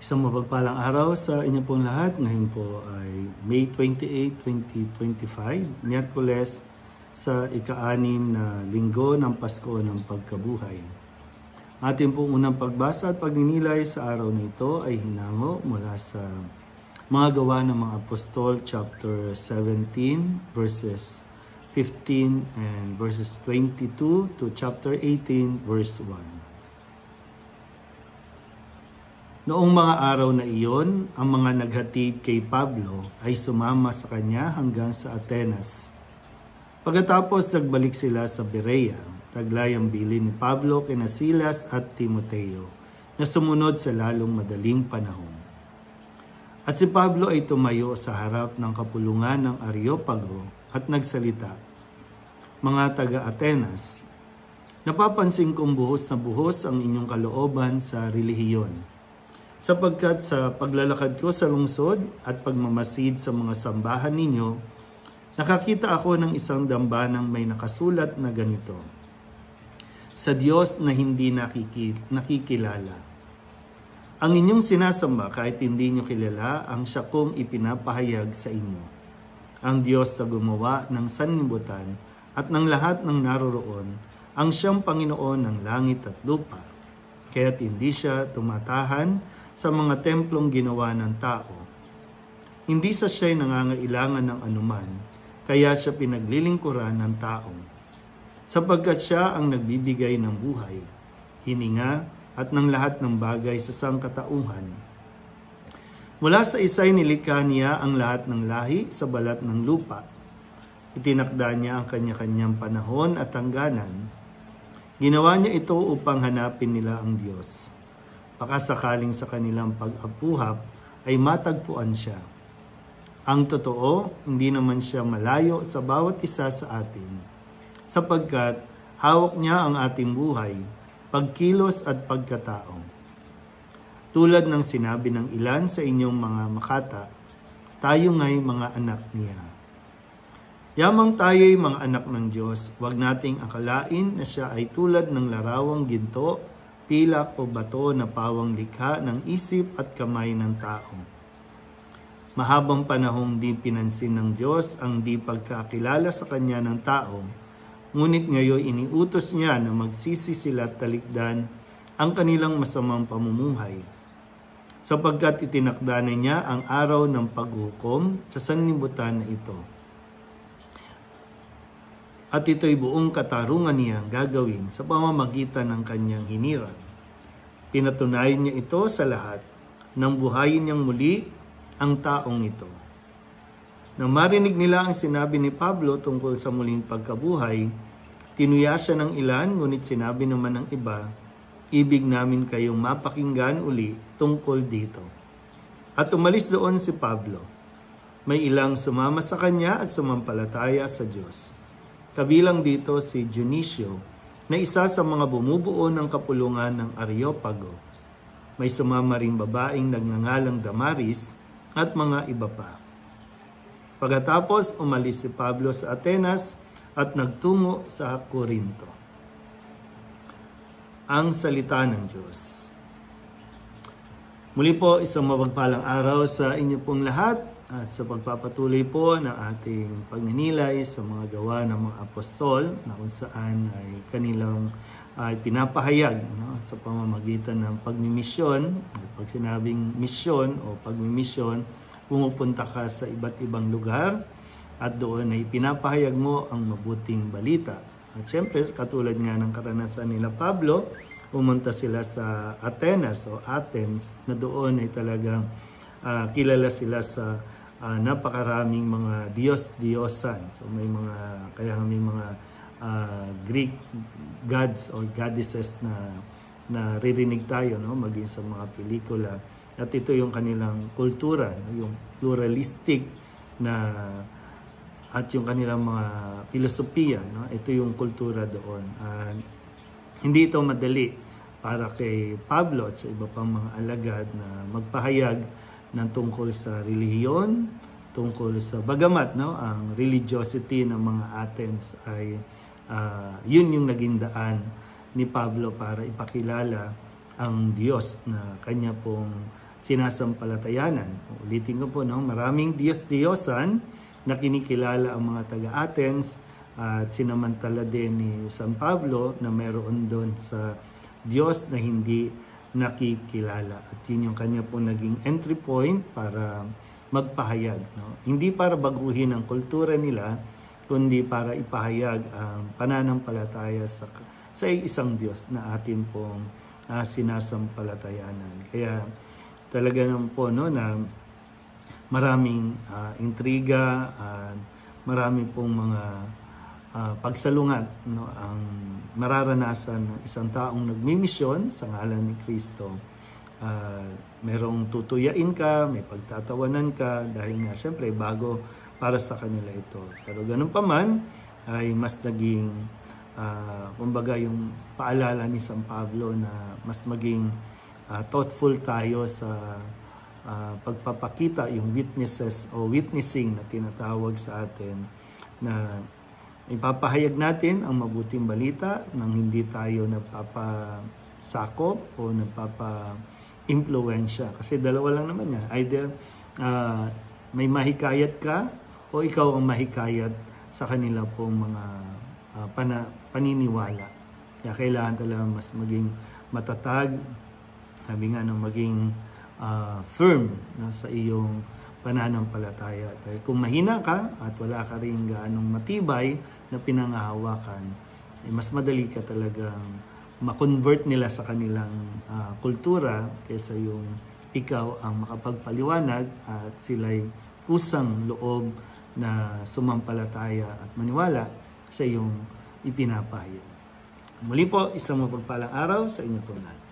Isang mapagpalang araw sa inyo pong lahat. Ngayon po ay May 28, 2025, Miyerkules sa ika-6 na linggo ng Pasko ng Pagkabuhay. Ating pong unang pagbasa at pagninilay sa araw na ito ay hinango mula sa Mga Gawa ng mga Apostol, chapter 17, verses 15 and verses 22 to chapter 18, verse 1. Noong mga araw na iyon, ang mga naghatid kay Pablo ay sumama sa kanya hanggang sa Atenas. Pagkatapos nagbalik sila sa Berea, taglay ang bilin ni Pablo kina Silas at Timoteo na sumunod sa lalong madaling panahon. At si Pablo ay tumayo sa harap ng kapulungan ng Areopago at nagsalita, "Mga taga-Atenas, napapansin kong buhos na buhos ang inyong kalooban sa relihiyon. Sapagkat sa paglalakad ko sa lungsod at pagmamasid sa mga sambahan ninyo, nakakita ako ng isang dambanang may nakasulat na ganito, sa Diyos na hindi nakikilala. Ang inyong sinasamba kahit hindi nyo kilala ang siya kong ipinapahayag sa inyo. Ang Diyos na gumawa ng sanlibutan at ng lahat ng naroroon, ang siyang Panginoon ng langit at lupa. Kaya't hindi siya tumatahan sa mga templong ginawa ng tao. Hindi sa siya'y nangangailangan ng anuman, kaya siya pinaglilingkuran ng tao. Sapagkat siya ang nagbibigay ng buhay, hininga at ng lahat ng bagay sa sangkatauhan. Mula sa isa'y nilikha niya ang lahat ng lahi sa balat ng lupa. Itinakda niya ang kanya-kanyang panahon at hangganan. Ginawa niya ito upang hanapin nila ang Diyos. Baka sakaling sa kanilang pag-apuhap ay matagpuan siya. Ang totoo, hindi naman siya malayo sa bawat isa sa atin, sapagkat hawak niya ang ating buhay, pagkilos at pagkatao. Tulad ng sinabi ng ilan sa inyong mga makata, tayo nga'y mga anak niya. Yamang tayo'y mga anak ng Diyos, huwag nating akalain na siya ay tulad ng larawang ginto, pilak o bato na pawang likha ng isip at kamay ng tao. Mahabang panahong di pinansin ng Diyos ang di pagkakilala sa Kanya ng tao, ngunit ngayon iniutos niya na magsisi sila at talikdan ang kanilang masamang pamumuhay, sapagkat itinakda na niya ang araw ng paghukom sa sanlibutan na ito. At ito'y buong katarungan niya gagawin sa pamamagitan ng kanyang hinirang. Pinatunayan niya ito sa lahat nang buhayin niyang muli ang taong ito. Nang marinig nila ang sinabi ni Pablo tungkol sa muling pagkabuhay, tinuya siya ng ilan, ngunit sinabi naman ng iba, ibig namin kayong mapakinggan uli tungkol dito. At umalis doon si Pablo. May ilang sumama sa kanya at sumampalataya sa Diyos. Kabilang dito si Dionisio, na isa sa mga bumubuo ng kapulungan ng Areopago. May sumama ring babaeng nagngangalang Damaris at mga iba pa. Pagkatapos, umalis si Pablo sa Atenas at nagtungo sa Corinto. Ang salita ng Diyos. Muli po, isang mapagpalang araw sa inyo pong lahat. At sa pagpapatuloy po ng ating pagninilay sa mga gawa ng mga apostol na kung saan ay kanilang pinapahayag sa pamamagitan ng pagmimisyon. Pag sinabing misyon o pagmimisyon, pumupunta ka sa iba't ibang lugar at doon ay pinapahayag mo ang mabuting balita. At syempre, katulad nga ng karanasan nila Pablo, pumunta sila sa Atenas o Athens na doon ay talagang kilala sila sa napakaraming mga Diyos-Diyosan. So may mga Greek gods or goddesses na naririnig tayo, no, maging sa mga pelikula. At ito yung kanilang kultura, yung pluralistic na at yung kanilang mga filosofiya, no? Ito yung kultura doon. Hindi ito madali para kay Pablo at sa iba pang mga alagad na magpahayag ng tungkol sa relihiyon, tungkol sa bagamat, no, ang religiosity ng mga Athens ay yun yung naging daan ni Pablo para ipakilala ang Diyos na kanya pong sinasampalatayanan. Ulitin ko po, no? Maraming Diyos-Diyosan na kinikilala ang mga taga-Athens at sinamantala din ni San Pablo na meron doon sa Diyos na hindi nakikilala. At yun yung kanya po naging entry point para magpahayag. No? Hindi para baguhin ang kultura nila, kundi para ipahayag ang pananampalataya sa isang Diyos na atin pong sinasampalatayanan. Kaya talaga naman po, no, na maraming intriga at marami pong mga pagsalungat, no, ang mararanasan ng isang taong nagmimisyon sa ngalan ni Kristo. Merong tutuyain ka, may pagtatawanan ka dahil nga siyempre bago para sa kanila ito. Pero ganun pa man ay mas naging kumbaga yung paalala ni San Pablo na mas maging thoughtful tayo sa pagpapakita yung witnesses o witnessing na tinatawag sa atin, na ipapahayag natin ang mabuting balita nang hindi tayo nagpapasakop o nagpapa-impluensya. Kasi dalawa lang naman yan. Either may mahikayat ka o ikaw ang mahikayat sa kanila pong mga paniniwala. Kaya kailangan talaga mas maging matatag, sabi nga no, maging firm, no, sa iyong pananampalataya. Dahil kung mahina ka at wala ka rin gaanong matibay na pinangahawakan, mas madali ka talagang ma-convert nila sa kanilang kultura kaysa yung ikaw ang makapagpaliwanag at sila'y kusang loob na sumampalataya at maniwala sa iyong ipinapahayag. Muli po, isang mapagpalang araw sa inyo po natin.